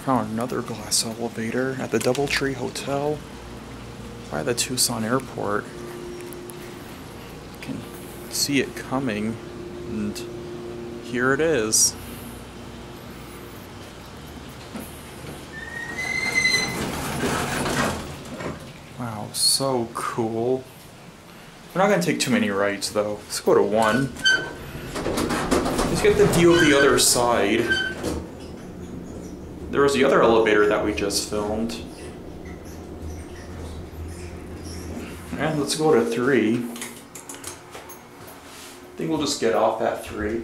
Found another glass elevator at the DoubleTree Hotel by the Tucson airport. You can see it coming, and here it is. Wow, so cool. We're not going to take too many rides though. Let's go to one. Let's get the view of the other side. There was the other elevator that we just filmed. And let's go to 3. I think we'll just get off at 3.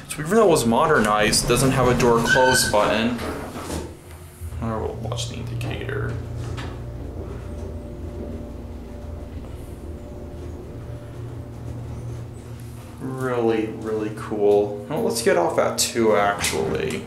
So even though it was modernized, it doesn't have a door close button. Or we'll watch the indicator. Really, really cool. Well, let's get off at 2 actually.